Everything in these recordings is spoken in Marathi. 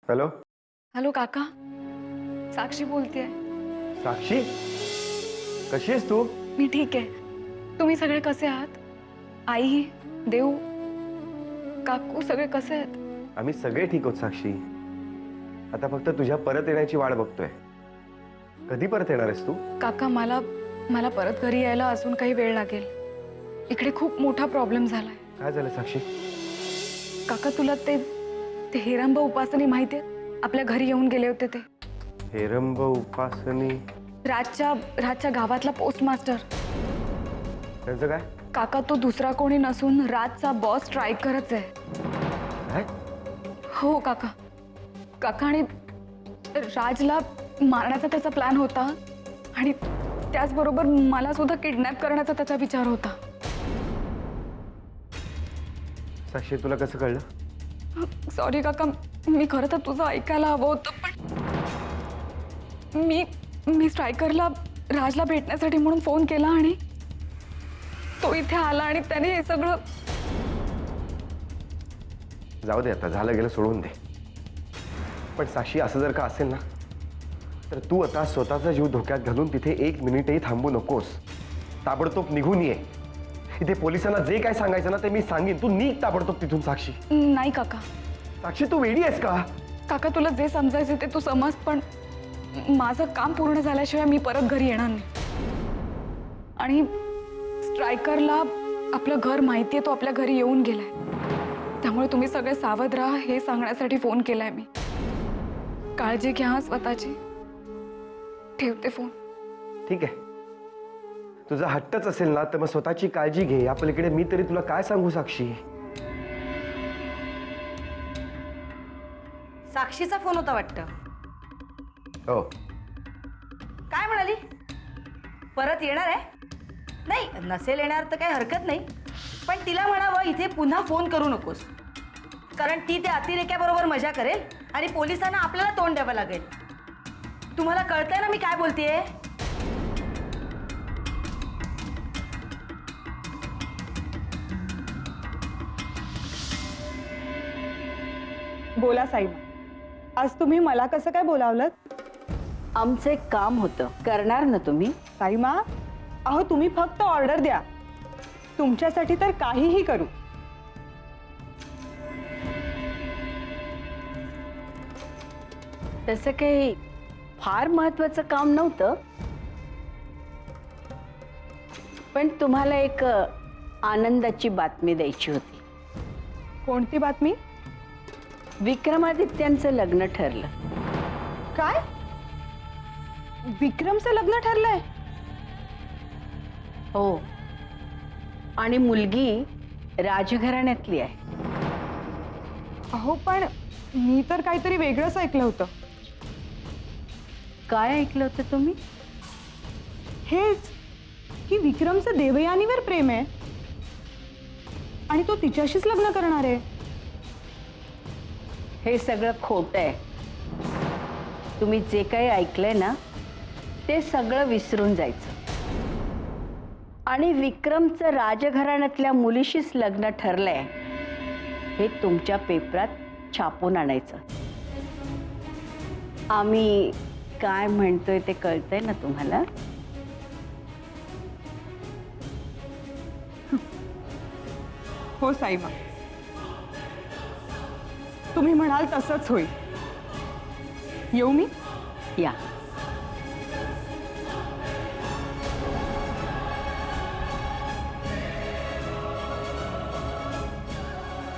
हॅलो. हॅलो काका, साक्षी बोलतेय. साक्षी, कशी आहेस तू? मी ठीक आहे. तुम्ही सगळे कसे आहात? आई, देव, काकू सगळे कसे आहेत? आम्ही सगळे ठीक आहोत साक्षी. आता फक्त तुझ्या परत येण्याची वाट बघतोय. कधी परत येणार आहेस तू? काका मला मला परत घरी यायला अजून काही वेळ लागेल. इकडे खूप मोठा प्रॉब्लेम झालाय. काय झालं साक्षी? काका तुला ते हेरंब उपासनी माहिती आहे? आपल्या घरी येऊन गेले होते ते. हेरंब उपासनी? राजच्या गावातला पोस्टमास्टर. त्याचं काय? काका तो दुसरा कोणी नसून राजचा बॉस स्ट्रायकरच आहे. काय? हो काका. काका आणि राजला मारण्याचा त्याचा प्लॅन होता आणि त्याचबरोबर मला सुद्धा किडनॅप करण्याचा त्याचा विचार होता. साक्षी, तुला कसं कळलं? सॉरी काका, मी खरं तर तुझं ऐकायला हवं होतं, पण मी स्ट्रायकरला राजला भेटण्यासाठी म्हणून फोन केला आणि तो इथे आला आणि त्याने हे सगळं. जाऊ दे, आता झालं गेलं सोडून दे. पण साक्षी, असं जर का असेल ना, तर तू आता स्वतःचा जीव धोक्यात घालून तिथे एक मिनिटही थांबू नकोस. ताबडतोब निघून ये. इथे पोलिसांना जे काय सांगायचं ना ते मी सांगेन. तू निघ ताबडतोब तिथून साक्षी. नाही काका. साक्षी, तू वेडी आहेस का? काका तुला जे समजायचं ते तू समज, पण माझं काम पूर्ण झाल्याशिवाय मी परत घरी येणार नाही. आणि स्ट्रायकरला आपलं घर माहितीये, तो आपल्या घरी येऊन गेलाय. त्यामुळे तुम्ही सगळे सावध राहा हे सांगण्यासाठी फोन केलाय मी. काळजी घ्या स्वतःची. ठेवते फोन. ठीक आहे, तुझा हट्टच असेल ना तर मग स्वतःची काळजी घे. या पलीकडे मी तरी तुला काय सांगू साक्षी? साक्षीचा फोन होता वाटतं. हो. काय म्हणाली? परत येणार आहे? नाही, नसेल येणार तर काही हरकत नाही, पण तिला म्हणावं इथे पुन्हा फोन करू नकोस, कारण ती त्या अतिरेक्याबरोबर मजा करेल आणि पोलिसांना आपल्याला तोंड द्यावं लागेल. तुम्हाला कळतंय ना मी काय बोलतेय? बोला साईमा, आज तुम्ही मला कसं काय बोलावलं? आमचं एक काम होतं, करणार ना तुम्ही? साईमा, अहो तुम्ही फक्त ऑर्डर द्या, तुमच्यासाठी तर काहीही करू. तसं काही फार महत्वाचं काम नव्हतं, पण तुम्हाला एक आनंदाची बातमी द्यायची होती. कोणती बातमी? विक्रमादित्यांचं लग्न ठरलं. काय? विक्रमचं लग्न ठरलंय? हो, आणि मुलगी राजघराण्यातली आहे. अहो पण मी तर काहीतरी वेगळंच ऐकलं होतं. काय ऐकलं होतं तुम्ही? हेच की विक्रमचं देवयानीवर प्रेम आहे आणि तो तिच्याशीच लग्न करणार आहे. हे सगळं खोटं आहे. तुम्ही जे काही ऐकलंय ना ते सगळं विसरून जायचं आणि विक्रमचं राजघराण्यातल्या मुलीशीच लग्न ठरलंय हे तुमच्या पेपरात छापून आणायचं. आम्ही काय म्हणतोय ते कळतंय ना तुम्हाला? हो साईमा, तुम्ही म्हणाल तसंच होईल. येऊ मी? या.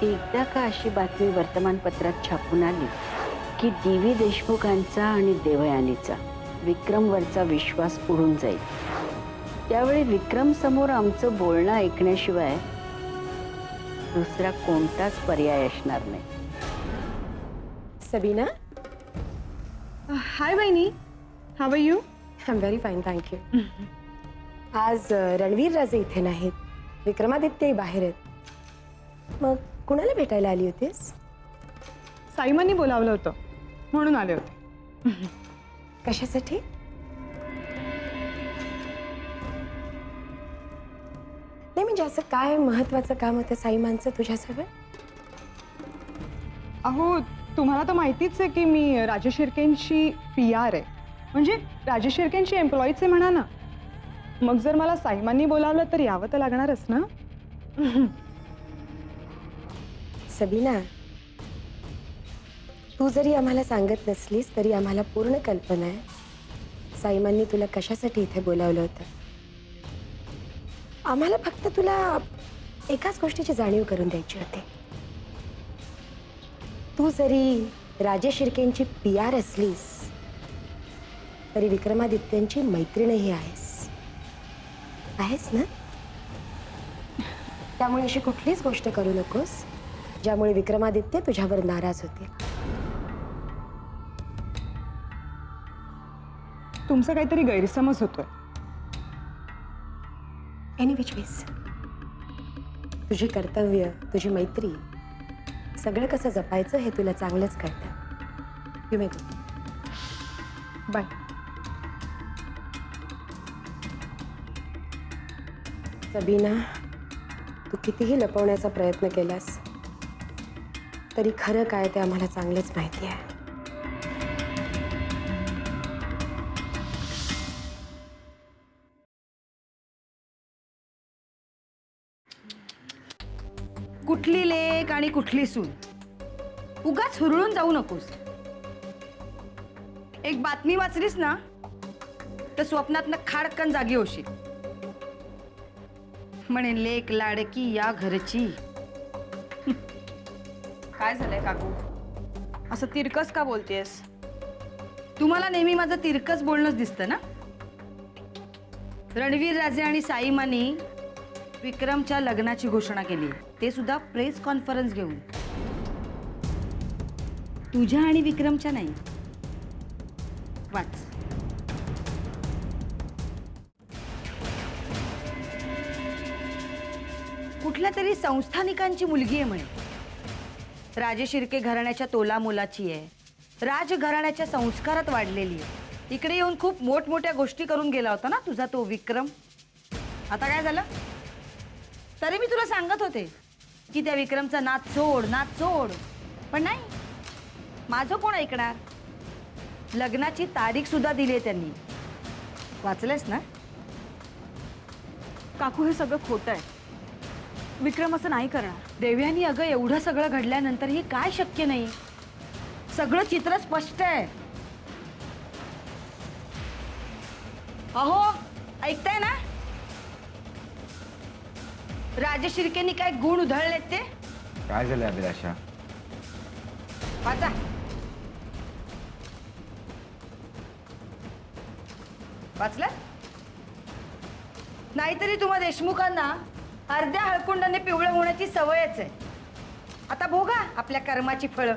एकदा का अशी बातमी वर्तमानपत्रात छापून आली की डी.व्ही. देशमुखांचा आणि देवयानीचा विक्रमवरचा विश्वास उडून जाईल. त्यावेळी विक्रम समोर आमचं बोलणं ऐकण्याशिवाय दुसरा कोणताच पर्याय असणार नाही. सबीना, हाय बहिणी, how are you? I am very fine, thank you. आज रणवीर राजे इथे नाहीत, विक्रमादित्यही बाहेर आहेत. मग कुणाला भेटायला आली होतीस? साईमांनी बोलावलं होतं म्हणून आले होते. कशासाठी? नाही म्हणजे असं काय महत्वाचं काम होतं साईमांचं तुझ्यासोबत? अहो तुम्हाला तर माहितीच आहे की मी राजेश शिर्केंची PR आहे, म्हणजे राजेश शिर्केंची एम्प्लॉईच आहे म्हणा ना. मग जर मला साईमांनी बोलावलं तर यावं तर लागणारच ना. सबीना, तू जरी आम्हाला सांगत नसलीस तरी आम्हाला पूर्ण कल्पना आहे साईमांनी तुला कशासाठी इथे बोलावलं होतं. आम्हाला फक्त तुला एकाच गोष्टीची जाणीव करून द्यायची होती. तू जरी राजेश शिर्केंची PR असलीस तरी विक्रमादित्यांची मैत्रीणही आहेस ना. त्यामुळे अशी कुठलीच गोष्ट करू नकोस ज्यामुळे विक्रमादित्य तुझ्यावर नाराज होतील. तुमचा काहीतरी गैरसमज होतोय. एनी विच वेज तुझी कर्तव्य, तुझी मैत्री सगळं कसं जपायचं हे तुला चांगलंच कळतं. You may go. Bye. Sabina, तू कितीही लपवण्याचा प्रयत्न केलास तरी खरं काय ते आम्हाला चांगलंच माहिती आहे. कुठली लेक आणि कुठली सून, उगाच हुरळून जाऊ नकोस. एक बातमी वाचलीस ना तर स्वप्नातनं खाडकन जागी होशील. म्हणे लेक लाडकी या घरची. काय झालंय काकू, असं तिरकस का बोलतेस? तुम्हाला नेहमी माझं तिरकस बोलणंच दिसतं ना. रणवीर राजे आणि साईमानी विक्रमच्या लग्नाची घोषणा केली, ते सुद्धा प्रेस कॉन्फरन्स घेऊन. तुझ्या आणि विक्रमच्या नाही. वाच. कुठल्या तरी संस्थानिकांची मुलगी आहे म्हणे. राजे शिर्के घराण्याच्या तोलामोलाची आहे, राजघराण्याच्या संस्कारात वाढलेली आहे. इकडे येऊन खूप मोठमोठ्या गोष्टी करून गेला होता ना तुझा तो विक्रम. आता काय झालं? तरी मी तुला सांगत होते की त्या विक्रमचा नाद सोड, पण नाही. माझं कोण ऐकणार? लग्नाची तारीख सुद्धा दिली आहे त्यांनी. वाचलेस ना? काकू हे सगळं खोटं आहे. विक्रम असं नाही करणार. देवयानी, अगं एवढं सगळं घडल्यानंतरही काय शक्य नाही? सगळं चित्र स्पष्ट आहे. अहो, ऐकताय ना? राजे शिर्केंनी काय गुण उधळलेत ते. काय झालं अभिलाषा? वाचा. वाचलं? नाहीतरी तुम्हा देशमुखांना अर्ध्या हळकुंडाने पिवळं होण्याची सवयच आहे. आता भोगा आपल्या कर्माची फळं.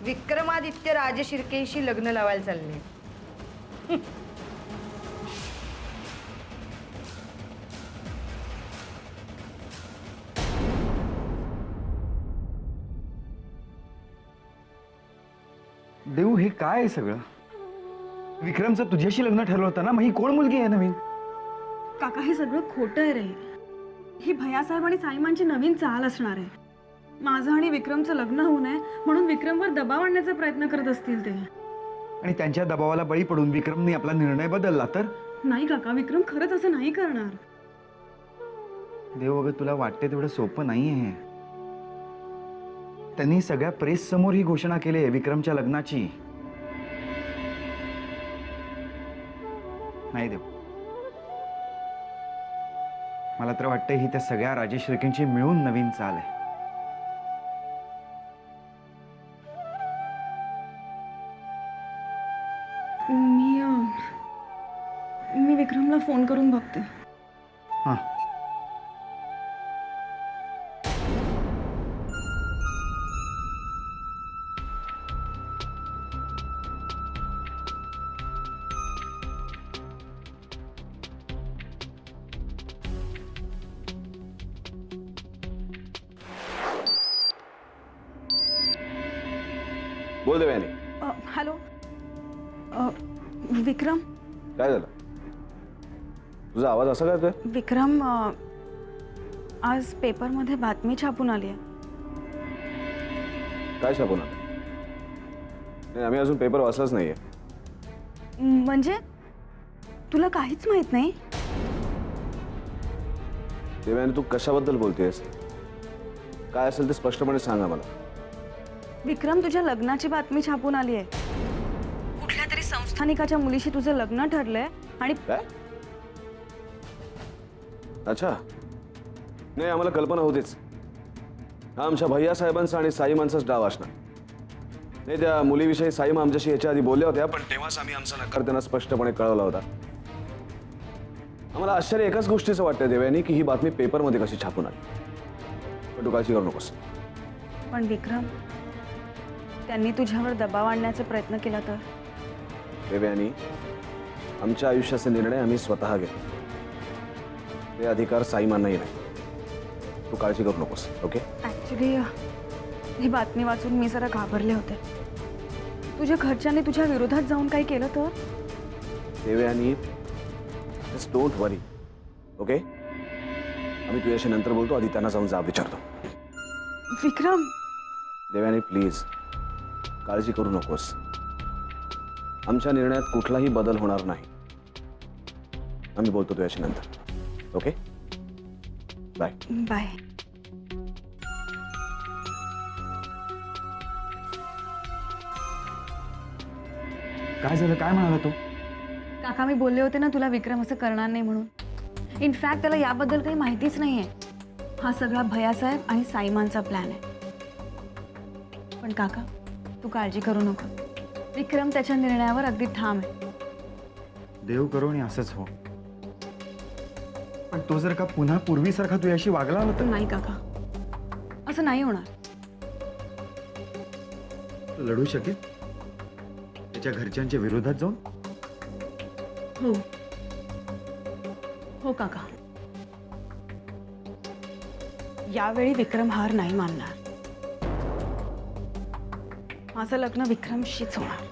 विक्रमादित्य राजे शिर्केंशी लग्न लावायला चालले. देऊ, हे काय आहे सगळं? विक्रमचं तुझ्याशी लग्न ठरलं होतं ना, मग ही कोण मुलगी आहे नवीन? काका हे सगळं खोटं आहे रे. ही भैयासाहेब आणि साईमांची नवीन चाल असणार आहे. माझं आणि विक्रमचं लग्न होऊ नये म्हणून विक्रमवर दबाव आणण्याचा प्रयत्न करत असतील ते. आणि त्यांच्या दबावाला बळी पडून विक्रमने आपला निर्णय बदलला तर? नाही काका, विक्रम खरंच असं नाही करणार. देव, अगं तुला वाटते तेवढं सोपं नाही आहे. त्यांनी सगळ्या प्रेस समोर ही घोषणा केली आहे विक्रमच्या लग्नाची. नाही देव, मला तर वाटतं ही त्या सगळ्या राजेश शिर्केंची मिळून नवीन चाल आहे. मी विक्रमला फोन करून बघते. हां. बोल देवयानी. हॅलो विक्रम. काय झालं? तुझा आवाज असा काय? विक्रम, आज पेपरमध्ये बातमी छापून आली आहे. काय छापून आलं? नाही, आम्ही अजून पेपर वाचलाच नाहीये. म्हणजे तुला काहीच माहित नाही? देवयानी, तू कशाबद्दल बोलतेस? काय असेल ते स्पष्टपणे सांगा मला. विक्रम, तुझ्या लग्नाची बातमी छापून आली आहे. कुठल्या तरी संस्थानिकाच्या मुलीशी तुझं लग्न ठरलंय आणि काय? अच्छा, नाही, आम्हाला कल्पना होतीच. हा आमच्या भैया साहेबांचा आणि साईमांचाच डाव असणार. नाही, त्या मुलीविषयी साईमा आमच्याशी याच्या आधी बोलल्या होत्या, पण तेव्हाच आम्ही आमचा नकार त्यांना स्पष्टपणे कळवला होता. आम्हाला आश्चर्य एकाच गोष्टीचं वाटतं देवयानी, की ही बातमी पेपरमध्ये कशी छापून आली. पण तू काळजी करू नकोस. पण विक्रम, त्यांनी तुझ्यावर दबाव आणण्याचा प्रयत्न केला तर? देवयानी, आमच्या आयुष्याचे निर्णय आम्ही स्वतः घेतो. ते अधिकार साईमांनाही नाही. तू काळजी करू नकोस. ओके? ऍक्च्युली ही बातमी वाचून मी जरा घाबरले होते. तुझ्या घरच्यांनी तुझ्या विरोधात जाऊन काही केलं तर? Devyani, just don't worry. Okay? आम्ही तुझ्याशी नंतर बोलतो. आधी त्यांना जाऊन जाब विचारतो. विक्रम, देवयानी, प्लीज काळजी करू नकोस. आमच्या निर्णयात कुठलाही बदल होणार नाही. आम्ही बोलतो तुझ्याशी नंतर. ओके? बाय. बाय. काय झालं? काय म्हणाला तो? काका, मी बोलले होते ना तुला विक्रम असं करणार नाही म्हणून. इनफॅक्ट त्याला याबद्दल काही माहितीच नाहीये. हा सगळा भैयासाहेब आणि साईमांचा प्लॅन आहे. पण काका, तू काळजी करू नको. विक्रम त्याच्या निर्णयावर अगदी ठाम आहे. देव करो आणि असंच हो. पण तो जर का पुन्हा पूर्वीसारखा तुझ्याशी वागला ना तर नाही काका, असं नाही होणार. लढू शकेल त्याच्या घरच्यांच्या विरोधात जाऊन? हो हो काका, यावेळी विक्रम हार नाही मानणार. माझं लग्न विक्रमशीच होणार.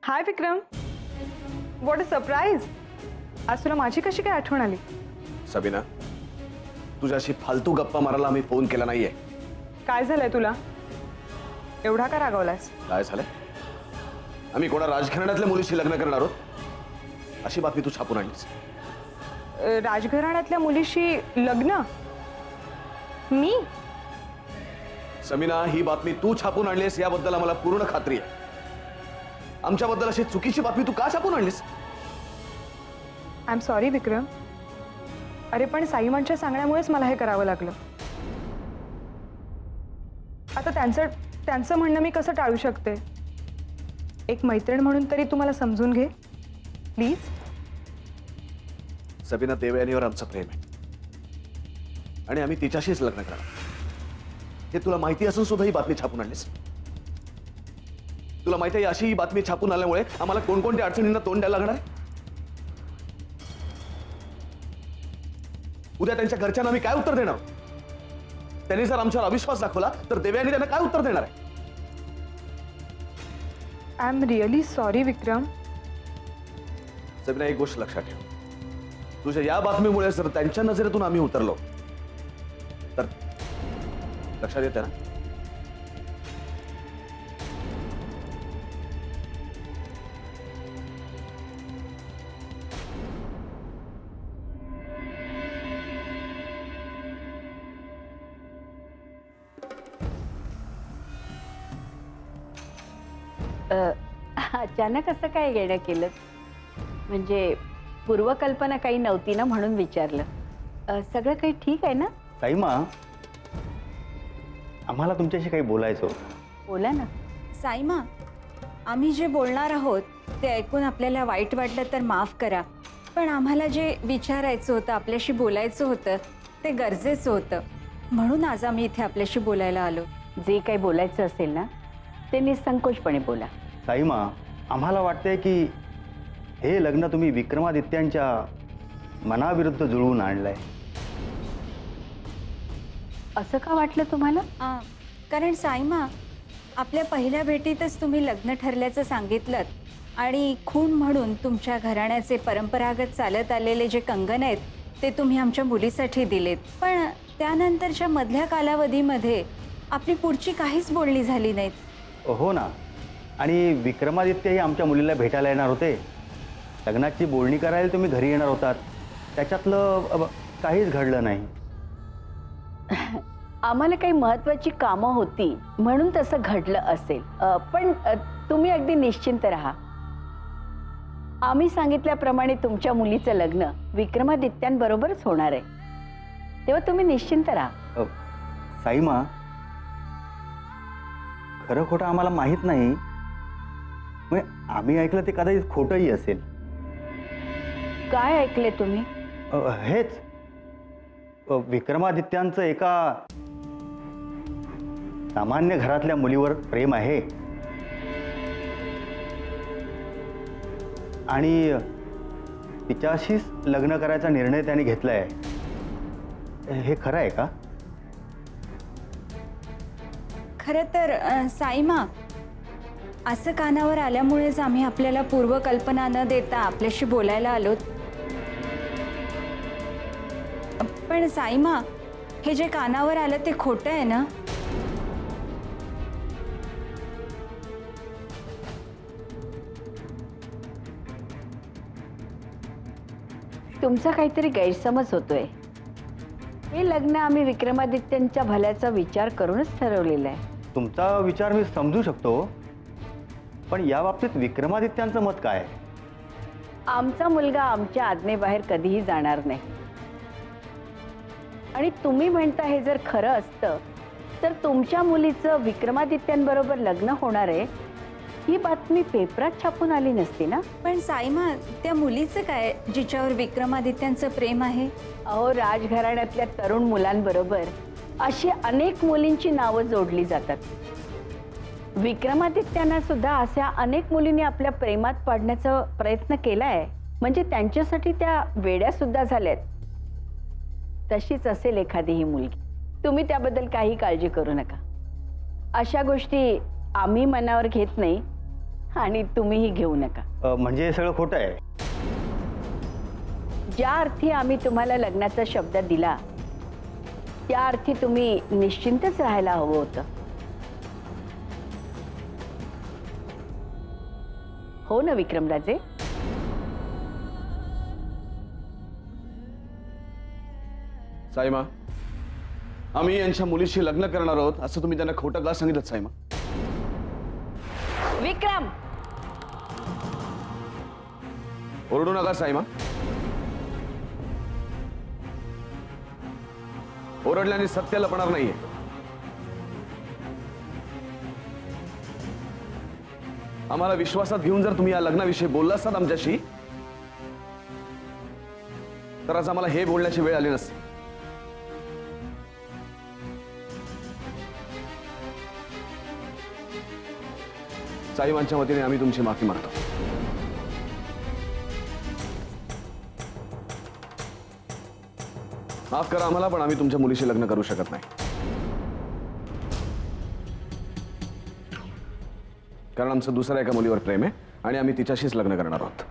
हाय विक्रम, व्हॉट अ सरप्राईज. आज तुला माझी कशी काय आठवण आली? सबीना, तुझ्याशी फालतू गप्पा मारायला आम्ही फोन केला नाहीये. काय झालंय तुला? एवढा का रागावलास? काय झालंय? आम्ही कोणा राजघराण्यातल्या मुलीशी लग्न करणार आहोत अशी बातमी तू छापून आणलीस. राजघराण्यातल्या मुलीशी लग्न? मी? समीना, ही बातमी तू छापून आणलीस याबद्दल आम्हाला पूर्ण खात्री आहे. आमच्याबद्दल अशी चुकीची बातमी तू का छापून आणलीस? आय एम सॉरी विक्रम. अरे पण साईमांच्या सांगण्यामुळेच मला हे करावं लागलं. आता त्यांचं म्हणणं मी कसं टाळू शकते? एक मैत्रीण म्हणून तरी तू मला समजून घे प्लीज. सबीना, देवयानीवर आमचं प्रेम आहे आणि आम्ही तिच्याशीच लग्न करणार. हे तुला माहिती असून सुद्धा ही बातमी छापून आणलीस. तुला माहिती आहे अशी ही बातमी छापून आल्यामुळे आम्हाला कोणकोणत्या अडचणींना तोंड द्यायला लागणार आहे. उद्या त्यांच्या घरच्यांना आम्ही काय उत्तर देणार? त्यांनी जर आमच्यावर अविश्वास दाखवला तर देवयानी त्यांना काय उत्तर देणार आहे? आय एम रिअली सॉरी विक्रम. सबीना, एक गोष्ट लक्षात ठेव. तुझ्या या बातमीमुळे जर त्यांच्या नजरेतून आम्ही उतरलो तर लक्षात येते ना? अचानक असं काय येणं केलं? म्हणजे पूर्वकल्पना काही नव्हती ना म्हणून विचारलं. सगळं काही ठीक आहे ना? साईमा, आम्हाला तुमच्याशी काही बोलायचं होतं. बोला ना. साईमा, आम्ही जे बोलणार आहोत ते ऐकून आपल्याला वाईट वाटलं तर माफ करा. पण आम्हाला जे विचारायचं होतं, आपल्याशी बोलायचं होतं ते गरजेचं होतं. म्हणून आज आम्ही इथे आपल्याशी बोलायला आलो. जे काही बोलायचं असेल ना ते निसंकोचपणे बोला. साईमा, आम्हाला वाटतंय की हे लग्न तुम्ही विक्रमादित्यांच्या मनाविरुद्ध जुळवून आणलंय. असं का वाटलं तुम्हाला? कारण साईमा, आपल्या पहिल्या भेटीतच तुम्ही लग्न ठरल्याचं सांगितलं आणि खून म्हणून तुमच्या घराण्याचे परंपरागत चालत आलेले जे कंगन आहेत ते तुम्ही आमच्या मुलीसाठी दिलेत. पण त्यानंतरच्या मधल्या कालावधीमध्ये आपली पुढची काहीच बोलणी झाली नाहीत. हो ना, आणि विक्रमादित्यही आमच्या मुलीला भेटायला येणार होते. लग्नाची बोलणी करायला तुम्ही घरी येणार होतात. त्याच्यातलं काहीच घडलं नाही. आम्हाला काही महत्त्वाची कामं होती म्हणून तसं घडलं असेल. पण तुम्ही अगदी निश्चिंत राहा. आम्ही सांगितल्याप्रमाणे तुमच्या मुलीचं लग्न विक्रमादित्यांबरोबरच होणार आहे, तेव्हा तुम्ही निश्चिंत राहा. साईमा, खरं खोटं आम्हाला माहीत नाही. म्हणजे आम्ही ऐकलं ते कदाचित खोटंही असेल. काय ऐकले तुम्ही? हेच विक्रमादित्यांचं एका सामान्य घरातल्या मुलीवर प्रेम आहे आणि तिच्याशीच लग्न करायचा निर्णय त्यांनी घेतलाय. हे खरं आहे का? खरं तर साईमा, असं कानावर आल्यामुळेच आम्ही आपल्याला पूर्वकल्पना न देता आपल्याशी बोलायला आलोत. पण साईमा, हे जे कानावर आलं ते खोटं आहे ना? तुमचा काहीतरी गैरसमज होतोय. हे लग्न आम्ही विक्रमादित्यांच्या भल्याचा विचार करूनच ठरवलेलं आहे. तुमचा विचार मी समजू शकतो, पण या बाबतीत विक्रमादित्यांचं मत काय आहे? आमचा मुलगा आमच्या आज्ञेबाहेर कधीही जाणार नाही. आणि तुम्ही म्हणता हे जर खरं असतं तर तुमच्या मुलीचं विक्रमादित्यांबरोबर लग्न होणार आहे ही बातमी पेपरात छापून आली नसती ना? पण साईमा, त्या मुलीचं काय जिच्यावर विक्रमादित्यांचं प्रेम आहे? अहो, राजघराण्यातल्या तरुण मुलांबरोबर अशी अनेक मुलींची नावं जोडली जातात. विक्रमादित्यांना सुद्धा अशा अनेक मुलींनी आपल्या प्रेमात पाडण्याचा प्रयत्न केलाय. म्हणजे त्यांच्यासाठी त्या वेड्या सुद्धा झाल्यात. तशीच असेल एखादी ही मुलगी. तुम्ही त्याबद्दल काही काळजी करू नका. अशा गोष्टी आम्ही मनावर घेत नाही आणि तुम्हीही घेऊ नका. म्हणजे हे सगळं खोटं आहे? ज्या अर्थी आम्ही तुम्हाला लग्नाचा शब्द दिला त्या अर्थी तुम्ही निश्चिंतच राहायला हवं होतं. हो ना विक्रमराजे? साईमा, आम्ही यांच्या मुलीशी लग्न करणार आहोत असं तुम्ही त्यांना खोटं का सांगितलं साईमा? विक्रम, ओरडू नका साईमा. ओरडल्याने सत्य लपणार नाहीये. आम्हाला विश्वासात घेऊन जर तुम्ही या लग्नाविषयी बोलला असतात आमच्याशी तर आज आम्हाला हे बोलण्याची वेळ आली नसती. साईमांच्या वतीने आम्ही तुमची माफी मागतो. माफ करा आम्हाला, पण आम्ही तुमच्या मुलीशी लग्न करू शकत नाही. कारण आमचं दुसऱ्या एका मुलीवर प्रेम आहे आणि आम्ही तिच्याशीच लग्न करणार आहोत.